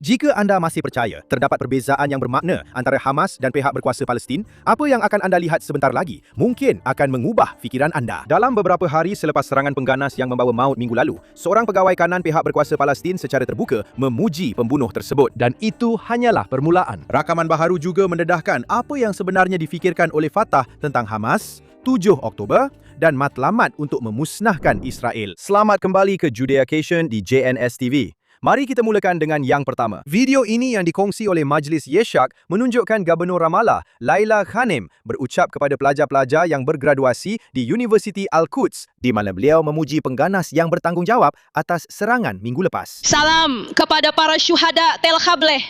Jika anda masih percaya terdapat perbezaan yang bermakna antara Hamas dan pihak berkuasa Palestin, apa yang akan anda lihat sebentar lagi mungkin akan mengubah fikiran anda. Dalam beberapa hari selepas serangan pengganas yang membawa maut minggu lalu, seorang pegawai kanan pihak berkuasa Palestin secara terbuka memuji pembunuh tersebut. Dan itu hanyalah permulaan. Rakaman baharu juga mendedahkan apa yang sebenarnya difikirkan oleh Fatah tentang Hamas, 7 Oktober dan matlamat untuk memusnahkan Israel. Selamat kembali ke Judeacation di JNS TV. Mari kita mulakan dengan yang pertama. Video ini yang dikongsi oleh Majlis Yeshak menunjukkan Gubernur Ramallah, Laila Khanim, berucap kepada pelajar-pelajar yang bergraduasi di Universiti Al-Quds, di mana beliau memuji pengganas yang bertanggungjawab atas serangan minggu lepas. Salam kepada para syuhada Tel Khableh,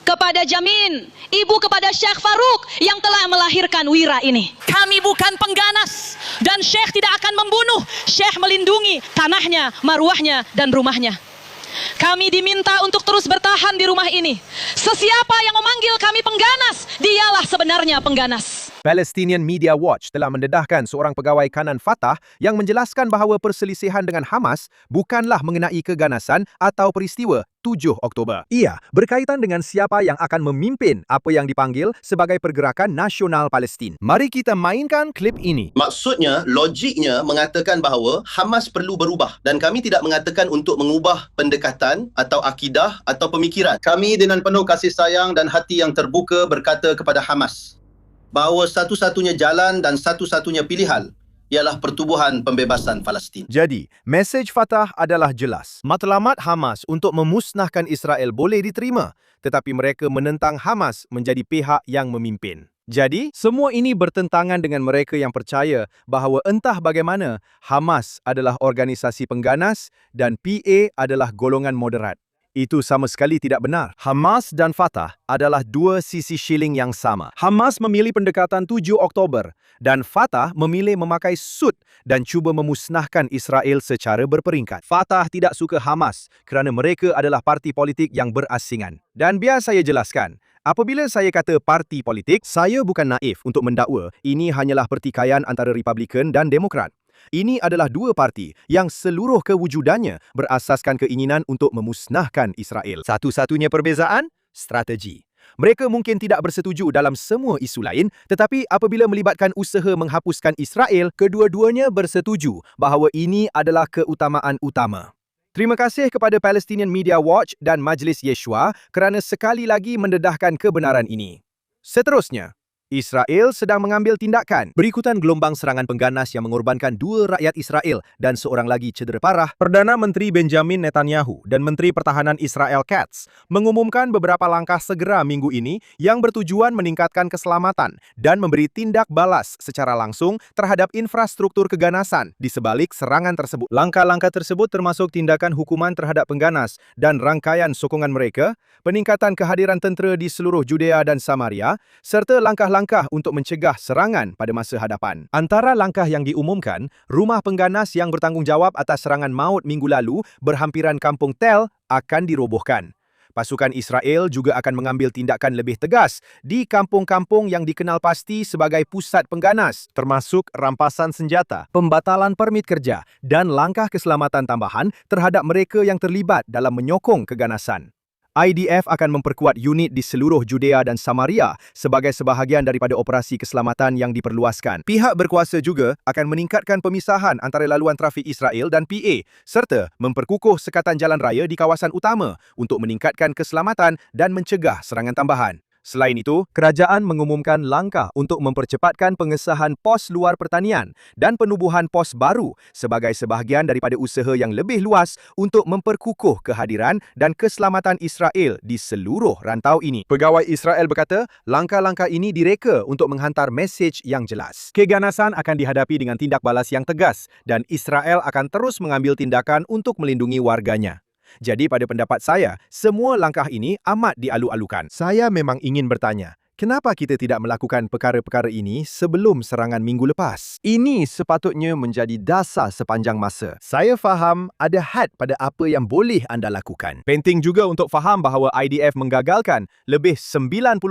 kepada Jamin, ibu kepada Syekh Farouk yang telah melahirkan Wira ini. Kami bukan pengganas dan Syekh tidak akan membunuh. Syekh melindungi tanahnya, maruahnya dan rumahnya. Kami diminta untuk terus bertahan di rumah ini. Sesiapa yang memanggil kami pengganas, dialah sebenarnya pengganas. Palestinian Media Watch telah mendedahkan seorang pegawai kanan Fatah yang menjelaskan bahawa perselisihan dengan Hamas bukanlah mengenai keganasan atau peristiwa 7 Oktober. Ia berkaitan dengan siapa yang akan memimpin apa yang dipanggil sebagai Pergerakan Nasional Palestin. Mari kita mainkan klip ini. Maksudnya, logiknya mengatakan bahawa Hamas perlu berubah dan kami tidak mengatakan untuk mengubah pendekatan atau akidah atau pemikiran. Kami dengan penuh kasih sayang dan hati yang terbuka berkata kepada Hamas bahawa satu-satunya jalan dan satu-satunya pilihan ialah pertubuhan pembebasan Palestin. Jadi, mesej Fatah adalah jelas. Matlamat Hamas untuk memusnahkan Israel boleh diterima, tetapi mereka menentang Hamas menjadi pihak yang memimpin. Jadi, semua ini bertentangan dengan mereka yang percaya bahawa entah bagaimana, Hamas adalah organisasi pengganas dan PA adalah golongan moderat. Itu sama sekali tidak benar. Hamas dan Fatah adalah dua sisi shilling yang sama. Hamas memilih pendekatan 7 Oktober dan Fatah memilih memakai suit dan cuba memusnahkan Israel secara berperingkat. Fatah tidak suka Hamas kerana mereka adalah parti politik yang berasingan. Dan biar saya jelaskan, apabila saya kata parti politik, saya bukan naif untuk mendakwa ini hanyalah pertikaian antara Republikan dan Demokrat. Ini adalah dua parti yang seluruh kewujudannya berasaskan keinginan untuk memusnahkan Israel. Satu-satunya perbezaan, strategi. Mereka mungkin tidak bersetuju dalam semua isu lain, tetapi apabila melibatkan usaha menghapuskan Israel, kedua-duanya bersetuju bahawa ini adalah keutamaan utama. Terima kasih kepada Palestinian Media Watch dan Majlis Yeshua kerana sekali lagi mendedahkan kebenaran ini. Seterusnya, Israel sedang mengambil tindakan. Berikutan gelombang serangan pengganas yang mengorbankan 2 rakyat Israel dan seorang lagi cedera parah, Perdana Menteri Benjamin Netanyahu dan Menteri Pertahanan Israel Katz mengumumkan beberapa langkah segera minggu ini yang bertujuan meningkatkan keselamatan dan memberi tindak balas secara langsung terhadap infrastruktur keganasan di sebalik serangan tersebut. Langkah-langkah tersebut termasuk tindakan hukuman terhadap pengganas dan rangkaian sokongan mereka, peningkatan kehadiran tentera di seluruh Judea dan Samaria, serta langkah untuk mencegah serangan pada masa hadapan. Antara langkah yang diumumkan, rumah pengganas yang bertanggungjawab atas serangan maut minggu lalu berhampiran kampung Tel akan dirobohkan. Pasukan Israel juga akan mengambil tindakan lebih tegas di kampung-kampung yang dikenal pasti sebagai pusat pengganas, termasuk rampasan senjata, pembatalan permit kerja, dan langkah keselamatan tambahan terhadap mereka yang terlibat dalam menyokong keganasan. IDF akan memperkuat unit di seluruh Judea dan Samaria sebagai sebahagian daripada operasi keselamatan yang diperluaskan. Pihak berkuasa juga akan meningkatkan pemisahan antara laluan trafik Israel dan PA serta memperkukuh sekatan jalan raya di kawasan utama untuk meningkatkan keselamatan dan mencegah serangan tambahan. Selain itu, kerajaan mengumumkan langkah untuk mempercepatkan pengesahan pos luar pertanian dan penubuhan pos baru sebagai sebahagian daripada usaha yang lebih luas untuk memperkukuh kehadiran dan keselamatan Israel di seluruh rantau ini. Pegawai Israel berkata, langkah-langkah ini direka untuk menghantar mesej yang jelas. Keganasan akan dihadapi dengan tindak balas yang tegas dan Israel akan terus mengambil tindakan untuk melindungi warganya. Jadi pada pendapat saya, semua langkah ini amat dialu-alukan. Saya memang ingin bertanya, Kenapa kita tidak melakukan perkara-perkara ini sebelum serangan minggu lepas? Ini sepatutnya menjadi dasar sepanjang masa. Saya faham ada had pada apa yang boleh anda lakukan. Penting juga untuk faham bahawa IDF menggagalkan lebih 90%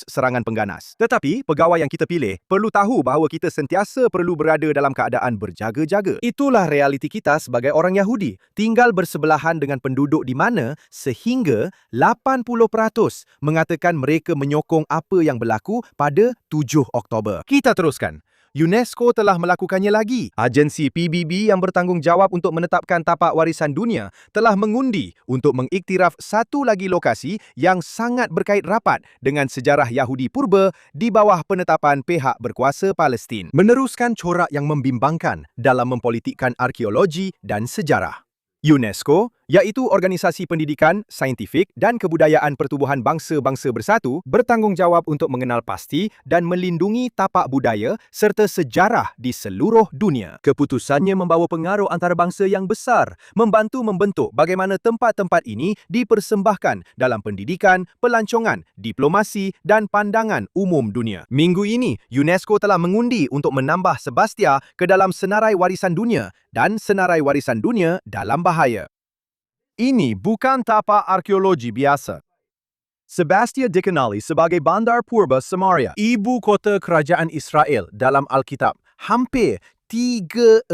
serangan pengganas. Tetapi, pegawai yang kita pilih perlu tahu bahawa kita sentiasa perlu berada dalam keadaan berjaga-jaga. Itulah realiti kita sebagai orang Yahudi. Tinggal bersebelahan dengan penduduk di mana sehingga 80% mengatakan mereka menyokong apa yang berlaku pada 7 Oktober. Kita teruskan. UNESCO telah melakukannya lagi. Agensi PBB yang bertanggungjawab untuk menetapkan tapak warisan dunia telah mengundi untuk mengiktiraf satu lagi lokasi yang sangat berkait rapat dengan sejarah Yahudi purba di bawah penetapan pihak berkuasa Palestin. Meneruskan corak yang membimbangkan dalam mempolitikkan arkeologi dan sejarah. UNESCO, iaitu Organisasi Pendidikan, Saintifik dan Kebudayaan Pertubuhan Bangsa-Bangsa Bersatu, bertanggungjawab untuk mengenal pasti dan melindungi tapak budaya serta sejarah di seluruh dunia. Keputusannya membawa pengaruh antarabangsa yang besar, membantu membentuk bagaimana tempat-tempat ini dipersembahkan dalam pendidikan, pelancongan, diplomasi dan pandangan umum dunia. Minggu ini, UNESCO telah mengundi untuk menambah Sebastia ke dalam senarai warisan dunia dan senarai warisan dunia dalam bahaya. Ini bukan tapak arkeologi biasa. Sebastia dikenali sebagai Bandar Purba Samaria, ibu kota kerajaan Israel dalam Alkitab, hampir 3,000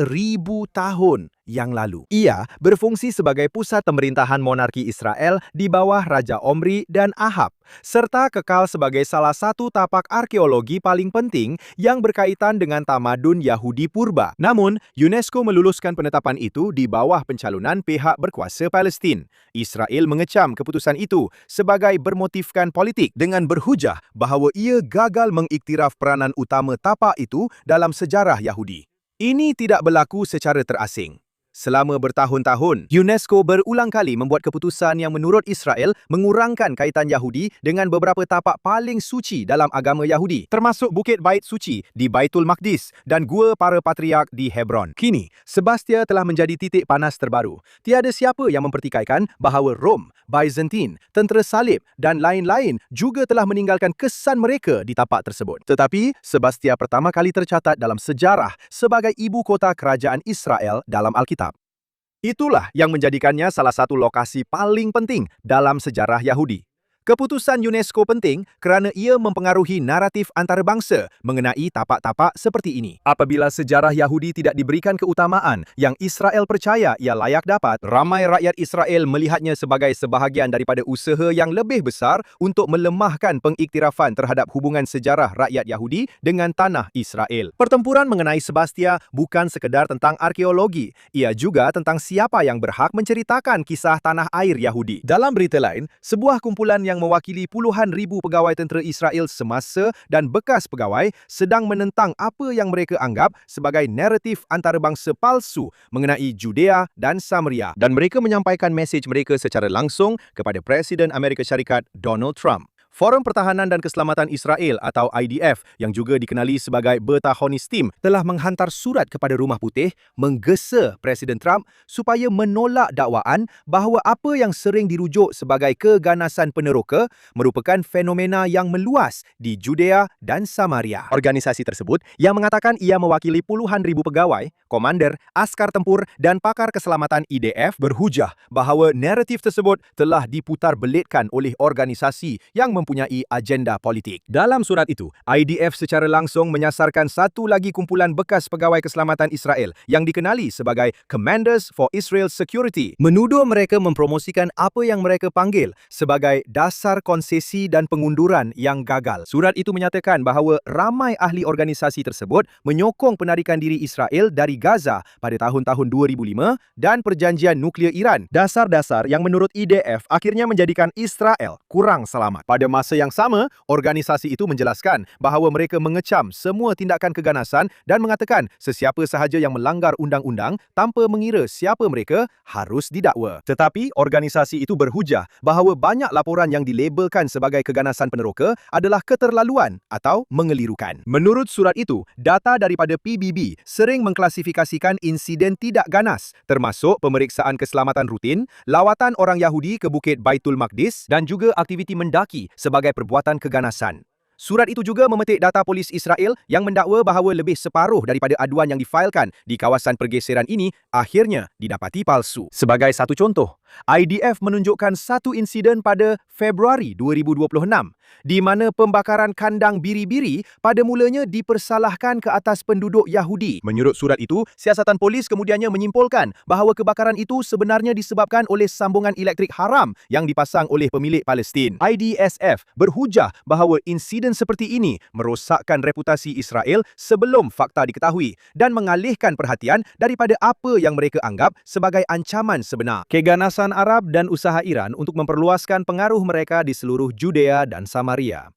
tahun yang lalu. Ia berfungsi sebagai pusat pemerintahan monarki Israel di bawah Raja Omri dan Ahab, serta kekal sebagai salah satu tapak arkeologi paling penting yang berkaitan dengan tamadun Yahudi purba. Namun, UNESCO meluluskan penetapan itu di bawah pencalonan pihak berkuasa Palestin. Israel mengecam keputusan itu sebagai bermotifkan politik dengan berhujah bahawa ia gagal mengiktiraf peranan utama tapak itu dalam sejarah Yahudi. Ini tidak berlaku secara terasing. Selama bertahun-tahun, UNESCO berulang kali membuat keputusan yang menurut Israel mengurangkan kaitan Yahudi dengan beberapa tapak paling suci dalam agama Yahudi, termasuk Bukit Bait Suci di Baitul Maqdis dan Gua Para Patriark di Hebron. Kini, Sebastia telah menjadi titik panas terbaru. Tiada siapa yang mempertikaikan bahawa Rom, Byzantine, tentera salib dan lain-lain juga telah meninggalkan kesan mereka di tapak tersebut. Tetapi, Sebastia pertama kali tercatat dalam sejarah sebagai ibu kota kerajaan Israel dalam Alkitab. Itulah yang menjadikannya salah satu lokasi paling penting dalam sejarah Yahudi. Keputusan UNESCO penting kerana ia mempengaruhi naratif antarabangsa mengenai tapak-tapak seperti ini. Apabila sejarah Yahudi tidak diberikan keutamaan yang Israel percaya ia layak dapat, ramai rakyat Israel melihatnya sebagai sebahagian daripada usaha yang lebih besar untuk melemahkan pengiktirafan terhadap hubungan sejarah rakyat Yahudi dengan tanah Israel. Pertempuran mengenai Sebastia bukan sekadar tentang arkeologi, ia juga tentang siapa yang berhak menceritakan kisah tanah air Yahudi. Dalam berita lain, sebuah kumpulan yang mewakili puluhan ribu pegawai tentera Israel semasa dan bekas pegawai sedang menentang apa yang mereka anggap sebagai naratif antarabangsa palsu mengenai Judea dan Samaria, dan mereka menyampaikan mesej mereka secara langsung kepada Presiden Amerika Syarikat Donald Trump. Forum Pertahanan dan Keselamatan Israel atau IDF yang juga dikenali sebagai Bertahonis Team telah menghantar surat kepada Rumah Putih menggesa Presiden Trump supaya menolak dakwaan bahawa apa yang sering dirujuk sebagai keganasan peneroka merupakan fenomena yang meluas di Judea dan Samaria. Organisasi tersebut yang mengatakan ia mewakili puluhan ribu pegawai, komander, askar tempur dan pakar keselamatan IDF berhujah bahawa naratif tersebut telah diputar belitkan oleh organisasi yang mempunyai agenda politik. Dalam surat itu, IDF secara langsung menyasarkan satu lagi kumpulan bekas pegawai keselamatan Israel yang dikenali sebagai Commanders for Israel Security, menuduh mereka mempromosikan apa yang mereka panggil sebagai dasar konsesi dan pengunduran yang gagal. Surat itu menyatakan bahawa ramai ahli organisasi tersebut menyokong penarikan diri Israel dari Gaza pada tahun-tahun 2005 dan perjanjian nuklear Iran, dasar-dasar yang menurut IDF akhirnya menjadikan Israel kurang selamat. Pada masa yang sama, organisasi itu menjelaskan bahawa mereka mengecam semua tindakan keganasan dan mengatakan sesiapa sahaja yang melanggar undang-undang tanpa mengira siapa mereka harus didakwa. Tetapi, organisasi itu berhujah bahawa banyak laporan yang dilabelkan sebagai keganasan peneroka adalah keterlaluan atau mengelirukan. Menurut surat itu, data daripada PBB sering mengklasifikasikan insiden tidak ganas, termasuk pemeriksaan keselamatan rutin, lawatan orang Yahudi ke Bukit Baitul Maqdis dan juga aktiviti mendaki sebagai perbuatan keganasan. Surat itu juga memetik data polis Israel yang mendakwa bahawa lebih separuh daripada aduan yang difailkan di kawasan pergeseran ini akhirnya didapati palsu. Sebagai satu contoh, IDF menunjukkan satu insiden pada Februari 2026 di mana pembakaran kandang biri-biri pada mulanya dipersalahkan ke atas penduduk Yahudi. Menurut surat itu, siasatan polis kemudiannya menyimpulkan bahawa kebakaran itu sebenarnya disebabkan oleh sambungan elektrik haram yang dipasang oleh pemilik Palestin. IDSF berhujah bahawa insiden seperti ini merosakkan reputasi Israel sebelum fakta diketahui dan mengalihkan perhatian daripada apa yang mereka anggap sebagai ancaman sebenar. Keganasan Arab dan usaha Iran untuk memperluaskan pengaruh mereka di seluruh Judea dan Samaria.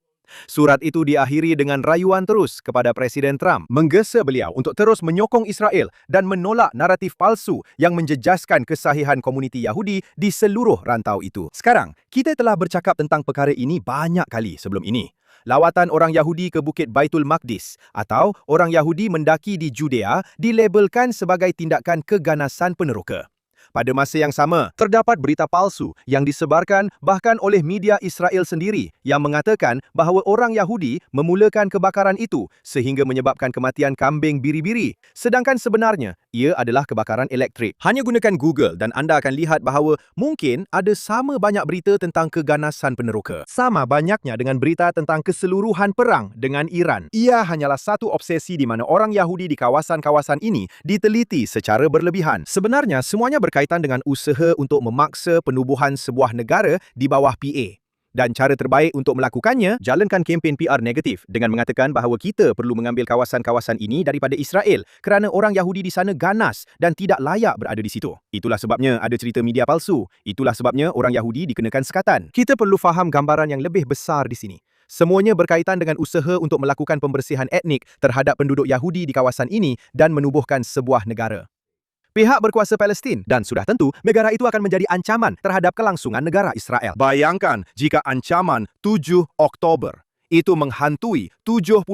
Surat itu diakhiri dengan rayuan terus kepada Presiden Trump, menggesa beliau untuk terus menyokong Israel dan menolak naratif palsu yang menjejaskan kesahihan komuniti Yahudi di seluruh rantau itu. Sekarang, kita telah bercakap tentang perkara ini banyak kali sebelum ini. Lawatan orang Yahudi ke Bukit Baitul Maqdis atau orang Yahudi mendaki di Judea dilabelkan sebagai tindakan keganasan peneroka. Pada masa yang sama, terdapat berita palsu yang disebarkan bahkan oleh media Israel sendiri yang mengatakan bahawa orang Yahudi memulakan kebakaran itu sehingga menyebabkan kematian kambing biri-biri. Sedangkan sebenarnya, ia adalah kebakaran elektrik. Hanya gunakan Google dan anda akan lihat bahawa mungkin ada sama banyak berita tentang keganasan peneroka. Sama banyaknya dengan berita tentang keseluruhan perang dengan Iran. Ia hanyalah satu obsesi di mana orang Yahudi di kawasan-kawasan ini diteliti secara berlebihan. Sebenarnya, semuanya berkaitan dengan usaha untuk memaksa penubuhan sebuah negara di bawah PA. Dan cara terbaik untuk melakukannya, jalankan kempen PR negatif dengan mengatakan bahawa kita perlu mengambil kawasan-kawasan ini daripada Israel kerana orang Yahudi di sana ganas dan tidak layak berada di situ. Itulah sebabnya ada cerita media palsu. Itulah sebabnya orang Yahudi dikenakan sekatan. Kita perlu faham gambaran yang lebih besar di sini. Semuanya berkaitan dengan usaha untuk melakukan pembersihan etnik terhadap penduduk Yahudi di kawasan ini dan menubuhkan sebuah negara. Pihak berkuasa Palestin dan sudah tentu negara itu akan menjadi ancaman terhadap kelangsungan negara Israel. Bayangkan jika ancaman 7 Oktober itu menghantui 75%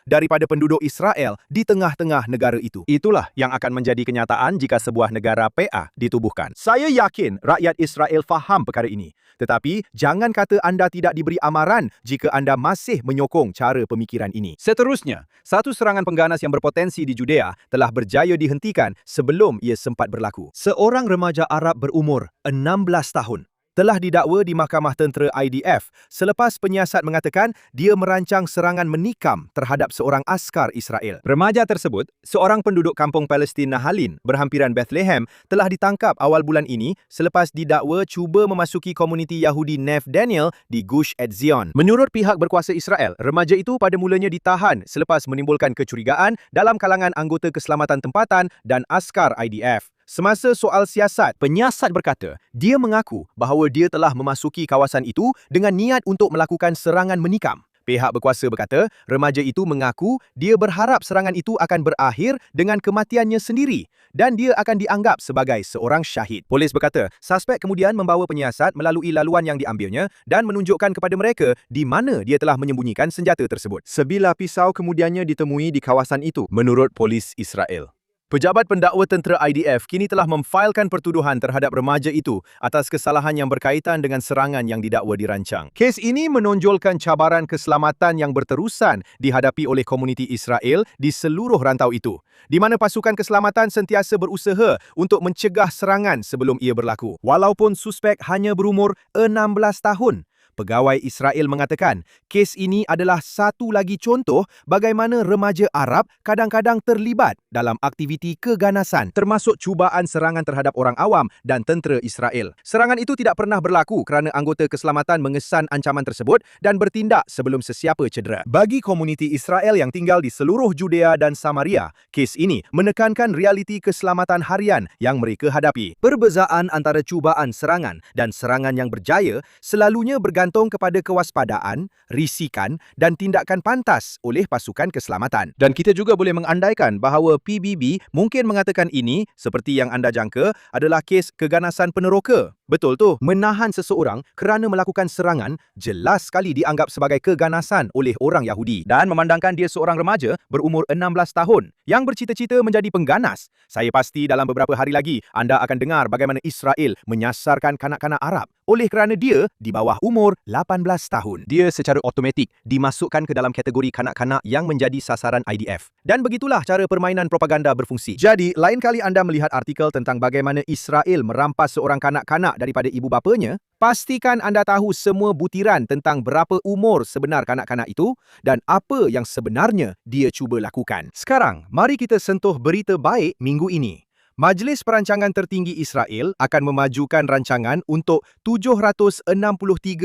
daripada penduduk Israel di tengah-tengah negara itu. Itulah yang akan menjadi kenyataan jika sebuah negara PA ditubuhkan. Saya yakin rakyat Israel faham perkara ini. Tetapi, jangan kata anda tidak diberi amaran jika anda masih menyokong cara pemikiran ini. Seterusnya, satu serangan pengganas yang berpotensi di Judea telah berjaya dihentikan sebelum ia sempat berlaku. Seorang remaja Arab berumur 16 tahun telah didakwa di Mahkamah Tentera IDF selepas penyiasat mengatakan dia merancang serangan menikam terhadap seorang askar Israel. Remaja tersebut, seorang penduduk kampung Palestin Nahalin berhampiran Bethlehem, telah ditangkap awal bulan ini selepas didakwa cuba memasuki komuniti Yahudi Neve Daniel di Gush Etzion. Menurut pihak berkuasa Israel, remaja itu pada mulanya ditahan selepas menimbulkan kecurigaan dalam kalangan anggota keselamatan tempatan dan askar IDF. Semasa soal siasat, penyiasat berkata dia mengaku bahawa dia telah memasuki kawasan itu dengan niat untuk melakukan serangan menikam. Pihak berkuasa berkata, remaja itu mengaku dia berharap serangan itu akan berakhir dengan kematiannya sendiri dan dia akan dianggap sebagai seorang syahid. Polis berkata, suspek kemudian membawa penyiasat melalui laluan yang diambilnya dan menunjukkan kepada mereka di mana dia telah menyembunyikan senjata tersebut. Sebilah pisau kemudiannya ditemui di kawasan itu, menurut polis Israel. Pejabat pendakwa tentera IDF kini telah memfailkan pertuduhan terhadap remaja itu atas kesalahan yang berkaitan dengan serangan yang didakwa dirancang. Kes ini menonjolkan cabaran keselamatan yang berterusan dihadapi oleh komuniti Israel di seluruh rantau itu, di mana pasukan keselamatan sentiasa berusaha untuk mencegah serangan sebelum ia berlaku. Walaupun suspek hanya berumur 16 tahun, pegawai Israel mengatakan kes ini adalah satu lagi contoh bagaimana remaja Arab kadang-kadang terlibat dalam aktiviti keganasan, termasuk cubaan serangan terhadap orang awam dan tentera Israel. Serangan itu tidak pernah berlaku kerana anggota keselamatan mengesan ancaman tersebut dan bertindak sebelum sesiapa cedera. Bagi komuniti Israel yang tinggal di seluruh Judea dan Samaria, kes ini menekankan realiti keselamatan harian yang mereka hadapi. Perbezaan antara cubaan serangan dan serangan yang berjaya selalunya bergantung kepada kewaspadaan, risikan dan tindakan pantas oleh pasukan keselamatan. Dan kita juga boleh mengandaikan bahawa PBB mungkin mengatakan ini, seperti yang anda jangka, adalah kes keganasan peneroka. Betul tu, menahan seseorang kerana melakukan serangan jelas sekali dianggap sebagai keganasan oleh orang Yahudi. Dan memandangkan dia seorang remaja berumur 16 tahun yang bercita-cita menjadi pengganas, saya pasti dalam beberapa hari lagi anda akan dengar bagaimana Israel menyasarkan kanak-kanak Arab oleh kerana dia di bawah umur 18 tahun. Dia secara automatik dimasukkan ke dalam kategori kanak-kanak yang menjadi sasaran IDF. Dan begitulah cara permainan propaganda berfungsi. Jadi, lain kali anda melihat artikel tentang bagaimana Israel merampas seorang kanak-kanak daripada ibu bapanya, pastikan anda tahu semua butiran tentang berapa umur sebenar kanak-kanak itu dan apa yang sebenarnya dia cuba lakukan. Sekarang, mari kita sentuh berita baik minggu ini. Majlis Perancangan Tertinggi Israel akan memajukan rancangan untuk 763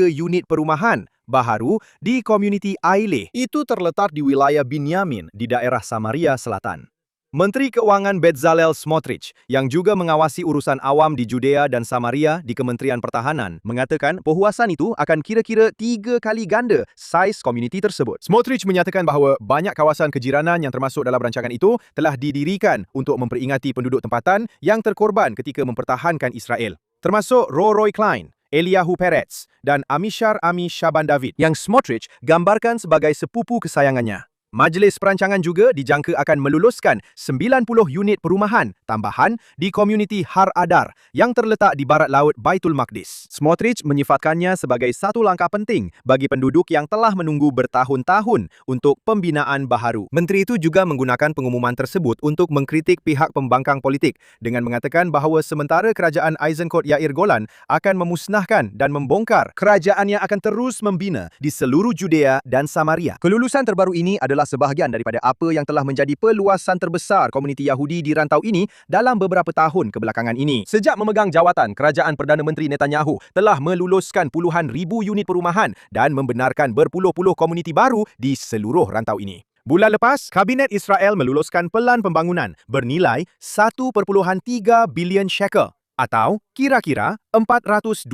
unit perumahan baharu di komuniti Aileh. Itu terletak di wilayah Binyamin di daerah Samaria Selatan. Menteri Keuangan Bezalel Smotrich yang juga mengawasi urusan awam di Judea dan Samaria di Kementerian Pertahanan mengatakan perluasan itu akan kira-kira 3 kali ganda saiz komuniti tersebut. Smotrich menyatakan bahawa banyak kawasan kejiranan yang termasuk dalam rancangan itu telah didirikan untuk memperingati penduduk tempatan yang terkorban ketika mempertahankan Israel, termasuk Roy Klein, Eliyahu Peretz dan Amishar Ami Shaban David yang Smotrich gambarkan sebagai sepupu kesayangannya. Majlis Perancangan juga dijangka akan meluluskan 90 unit perumahan tambahan di komuniti Har Adar yang terletak di barat laut Baitul Maqdis. Smotrich menyifatkannya sebagai satu langkah penting bagi penduduk yang telah menunggu bertahun-tahun untuk pembinaan baharu. Menteri itu juga menggunakan pengumuman tersebut untuk mengkritik pihak pembangkang politik dengan mengatakan bahawa sementara kerajaan Eisenkot Yair Golan akan memusnahkan dan membongkar, kerajaannya akan terus membina di seluruh Judea dan Samaria. Kelulusan terbaru ini adalah sebahagian daripada apa yang telah menjadi peluasan terbesar komuniti Yahudi di rantau ini dalam beberapa tahun kebelakangan ini. Sejak memegang jawatan, kerajaan Perdana Menteri Netanyahu telah meluluskan puluhan ribu unit perumahan dan membenarkan berpuluh-puluh komuniti baru di seluruh rantau ini. Bulan lepas, Kabinet Israel meluluskan pelan pembangunan bernilai 1.3 bilion shekel atau kira-kira 426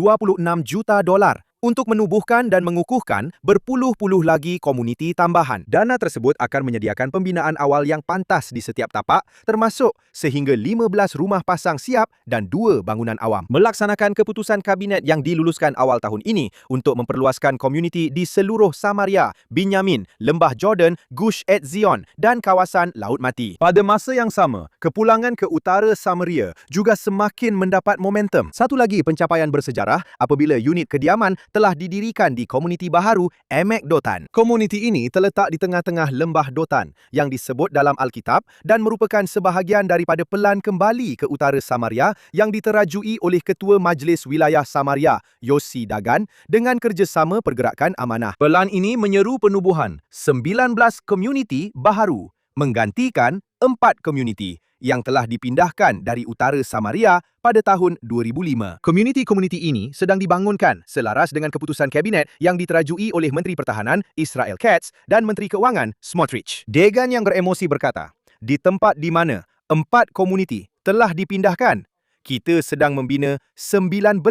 juta dolar untuk menubuhkan dan mengukuhkan berpuluh-puluh lagi komuniti tambahan. Dana tersebut akan menyediakan pembinaan awal yang pantas di setiap tapak, termasuk sehingga 15 rumah pasang siap dan 2 bangunan awam. Melaksanakan keputusan kabinet yang diluluskan awal tahun ini untuk memperluaskan komuniti di seluruh Samaria, Binyamin, Lembah Jordan, Gush Etzion dan kawasan Laut Mati. Pada masa yang sama, kepulangan ke utara Samaria juga semakin mendapat momentum. Satu lagi pencapaian bersejarah apabila unit kediaman telah didirikan di komuniti baharu Emek Dotan. Komuniti ini terletak di tengah-tengah lembah Dotan yang disebut dalam Alkitab dan merupakan sebahagian daripada pelan kembali ke utara Samaria yang diterajui oleh Ketua Majlis Wilayah Samaria, Yossi Dagan, dengan kerjasama Pergerakan Amanah. Pelan ini menyeru penubuhan 19 komuniti baharu menggantikan 4 komuniti yang telah dipindahkan dari utara Samaria pada tahun 2005. Komuniti-komuniti ini sedang dibangunkan selaras dengan keputusan kabinet yang diterajui oleh Menteri Pertahanan Israel Katz dan Menteri Keuangan Smotrich. Dagan yang beremosi berkata, di tempat di mana 4 komuniti telah dipindahkan, kita sedang membina 19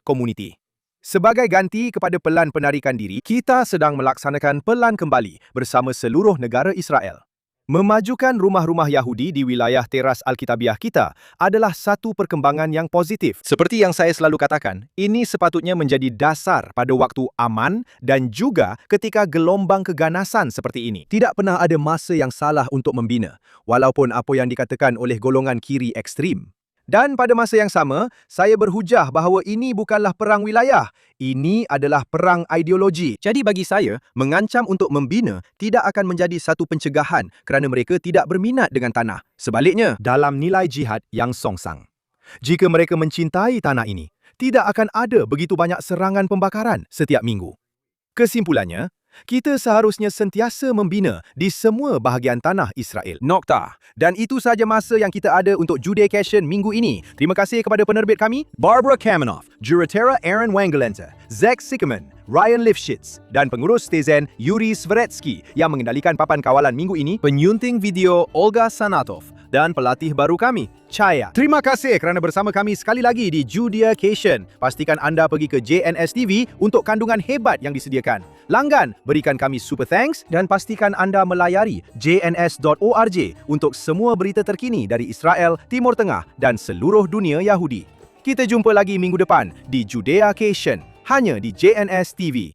komuniti. Sebagai ganti kepada pelan penarikan diri, kita sedang melaksanakan pelan kembali bersama seluruh negara Israel. Memajukan rumah-rumah Yahudi di wilayah teras Alkitabiah kita adalah satu perkembangan yang positif. Seperti yang saya selalu katakan, ini sepatutnya menjadi dasar pada waktu aman dan juga ketika gelombang keganasan seperti ini. Tidak pernah ada masa yang salah untuk membina, walaupun apa yang dikatakan oleh golongan kiri ekstrim. Dan pada masa yang sama, saya berhujah bahawa ini bukanlah perang wilayah. Ini adalah perang ideologi. Jadi bagi saya, mengancam untuk membina tidak akan menjadi satu pencegahan kerana mereka tidak berminat dengan tanah. Sebaliknya, dalam nilai jihad yang songsang. Jika mereka mencintai tanah ini, tidak akan ada begitu banyak serangan pembakaran setiap minggu. Kesimpulannya, kita seharusnya sentiasa membina di semua bahagian tanah Israel. Noktah. Dan itu sahaja masa yang kita ada untuk Judacation minggu ini. Terima kasih kepada penerbit kami, Barbara Kamenoff, Juratera Aaron Wangelenta, Zach Sickerman, Ryan Lifshitz dan pengurus Stezen Yuri Sveretsky yang mengendalikan papan kawalan minggu ini, penyunting video Olga Sanatov dan pelatih baru kami, Chaya. Terima kasih kerana bersama kami sekali lagi di Judacation. Pastikan anda pergi ke JNS TV untuk kandungan hebat yang disediakan. Langgan, berikan kami super thanks dan pastikan anda melayari jns.org untuk semua berita terkini dari Israel, Timur Tengah dan seluruh dunia Yahudi. Kita jumpa lagi minggu depan di Judea Cation, hanya di JNS TV.